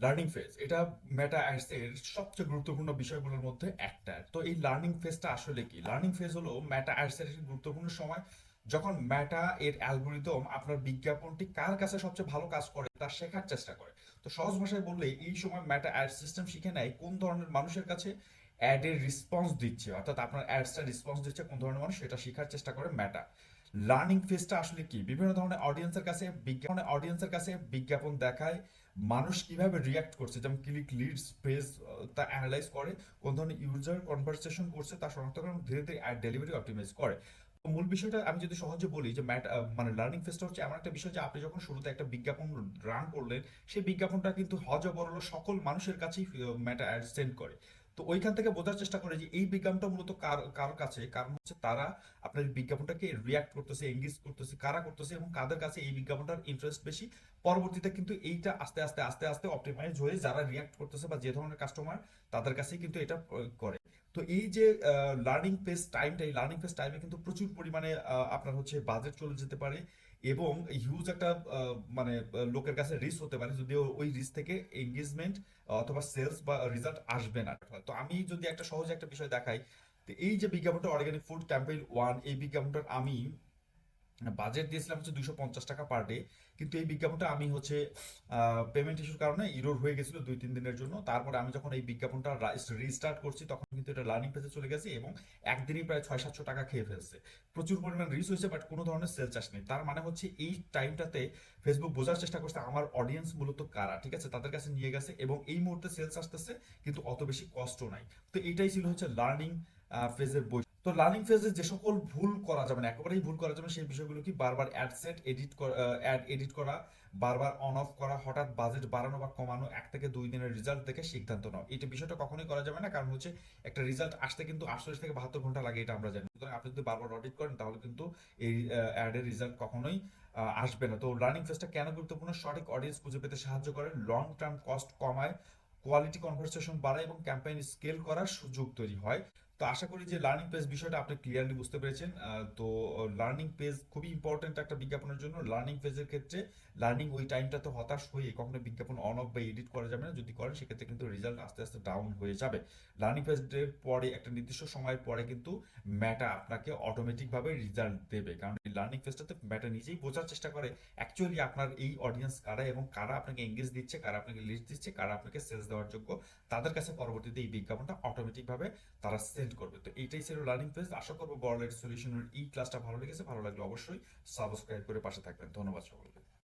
Learning phase এটা মেটা ads এর সবচেয়ে গুরুত্বপূর্ণ বিষয়গুলোর মধ্যে একটা। তো এই লার্নিং ফেজটা আসলে কি? লার্নিং ফেজ হলো মেটা অ্যাডস এর একটি গুরুত্বপূর্ণ সময়, যখন মেটা এর অ্যালগোরিদম আপনার বিজ্ঞাপনটি কার কাছে সবচেয়ে ভালো কাজ করে তা শেখার চেষ্টা করে। তো সহজ ভাষায় বললে এই সময় মেটা অ্যাড সিস্টেম শিখে নেয় কোন ধরনের মানুষের কাছে অ্যাডের রেসপন্স দিচ্ছে, অর্থাৎ আপনার অ্যাডসটা রেসপন্স দিচ্ছে কোন ধরনের মানুষ, সেটা শেখার চেষ্টা করে মেটা। লার্নিং ফেজটা আসলে কি? বিভিন্ন ধরনের অডিয়েন্সের কাছে বিজ্ঞাপন দেখায়, মানুষ কিভাবে রিয়াক্ট করছে, যেমন ক্লিক, লিডস, পেজ, তা অ্যানালাইজ করে, কোন ধরনের ইউজার কনভারসেশন করছে তা শনাক্ত করে এবং ধীরে ধীরে অ্যাড ডেলিভারি অপটিমাইজ করে। তো মূল বিষয়টা আমি যদি সহজে বলি যে মানে লার্নিং ফেজটা হচ্ছে এমন একটা বিষয় যে আপনি যখন শুরুতে একটা বিজ্ঞাপন রান করলেন, সেই বিজ্ঞাপনটা কিন্তু হজবরল সকল মানুষের কাছেই মেটা অ্যাড সেন্ড করে। তো ওইখান থেকে বোঝার চেষ্টা করে যে এই বিজ্ঞাপনটা মূলত কার কাছে, কারণ হচ্ছে তারা আপনার এই বিজ্ঞাপনটাকে রিয়াক্ট করতেছে, এঙ্গেজ করতেছে, কারা করতেছে এবং কাদের কাছে এই বিজ্ঞাপনটার ইন্টারেস্ট বেশি। পরবর্তীতে কিন্তু এইটা আস্তে আস্তে আস্তে আস্তে অপটিমাইজ হয়ে যারা রিয়াক্ট করতেছে বা যে ধরনের কাস্টমার, তাদের কাছেই কিন্তু এটা করে। তো এই যে লার্নিং ফেজ টাইমটা, এই লার্নিং ফেজ টাইমে কিন্তু প্রচুর পরিমাণে আপনার হচ্ছে বাজেট চলে যেতে পারে এবং হিউজ একটা মানে লোকের কাছে রিস্ক হতে পারে, যদিও ওই রিস্ক থেকে এঙ্গেজমেন্ট অথবা সেলস বা রেজাল্ট আসবে না। তো আমি যদি একটা সহজ একটা বিষয় দেখাই, তো এই যে বিজ্ঞাপনটা অর্গানিক ফুড ক্যাম্পেইন ওয়ান, এই বিজ্ঞাপনটার আমি বাজেট দিয়েছিলাম হচ্ছে 250 টাকা পার ডে। কিন্তু এই বিজ্ঞাপনটা আমি হচ্ছে পেমেন্ট ইস্যুর কারণে ইরোর হয়ে গেছিল 2-3 দিনের জন্য। তারপরে আমি যখন এই বিজ্ঞাপনটা রিস্টার্ট করছি তখন কিন্তু এটা লার্নিং পেজে চলে গেছে এবং একদিনই প্রায় 600-700 টাকা খেয়ে ফেলছে। প্রচুর পরিমাণ রিচ হয়েছে, বাট কোনো ধরনের সেলস আসেনি। তার মানে হচ্ছে এই টাইমটাতে ফেসবুক বোঝার চেষ্টা করছে আমার অডিয়েন্স মূলত কারা, ঠিক আছে, তাদের কাছে নিয়ে গেছে এবং এই মুহূর্তে সেলস আসতেছে, কিন্তু অত বেশি কষ্ট নাই। তো এইটাই ছিল হচ্ছে লার্নিং ফেজের বই। তো লার্নিং ফেজে যে সকল ভুল করা যাবে না, একেবারেই ভুল করা যাবে না, সেই বিষয়গুলো কি? বারবার add set edit add edit করা, বারবার অন অফ করা, হঠাৎ বাজেট বাড়ানো বা কমানো, 1 থেকে 2 দিনের রেজাল্ট দেখে সিদ্ধান্ত নাও, এইটা বিষয়টা কখনোই করা যাবে না। কারণ হচ্ছে একটা রেজাল্ট আসতে কিন্তু 48 থেকে 72 ঘন্টা লাগে, এটা আমরা জানি। সুতরাং আপনি যদি বারবার অডিট করেন তাহলে কিন্তু এই অ্যাডের রেজাল্ট কখনোই আসবে না। তো লার্নিং ফেজটা কেন গুরুত্বপূর্ণ? সঠিক অডিয়েন্স খুঁজে পেতে সাহায্য করে, লং টার্ম কস্ট কমায়, কোয়ালিটি কনভারসেশন বাড়ায় এবং ক্যাম্পেইন স্কেল করার সুযোগ তৈরি হয়। তো আশা করি যে লার্নিং পেজ বিষয়টা আপনি ক্লিয়ারলি বুঝতে পেরেছেন। তো লার্নিং পেজ খুবই ইম্পর্টেন্ট একটা বিজ্ঞাপনের জন্য। লার্নিং পেজের ক্ষেত্রে লার্নিং ওই টাইমটাতে হতাশ হয়ে কখনো বিজ্ঞাপন অন অফ বা এডিট করা যাবে না। যদি করেন সেক্ষেত্রে কিন্তু রেজাল্ট আস্তে আস্তে ডাউন হয়ে যাবে। লার্নিং পেজের পরে একটা নির্দিষ্ট সময়ের পরে কিন্তু ম্যাটা আপনাকে অটোমেটিকভাবে রেজাল্ট দেবে, কারণ এই লার্নিং পেজটাতে ম্যাটা নিজেই বোঝার চেষ্টা করে অ্যাকচুয়ালি আপনার এই অডিয়েন্স কারা এবং কারা আপনাকে এঙ্গেজ দিচ্ছে, কারা আপনাকে লিড দিচ্ছে, কারা আপনাকে সেলস দেওয়ার যোগ্য, তাদের কাছে পরবর্তীতে এই বিজ্ঞাপনটা অটোমেটিকভাবে তারা সেন্ড করবে। তো এইটাই ছিল লার্নিং ফেজ। আশা করবো বড়লাইট সলিউশনের এই ক্লাসটা ভালো লেগেছে। ভালো লাগলে অবশ্যই সাবস্ক্রাইব করে পাশে থাকবেন। ধন্যবাদ সকলকে।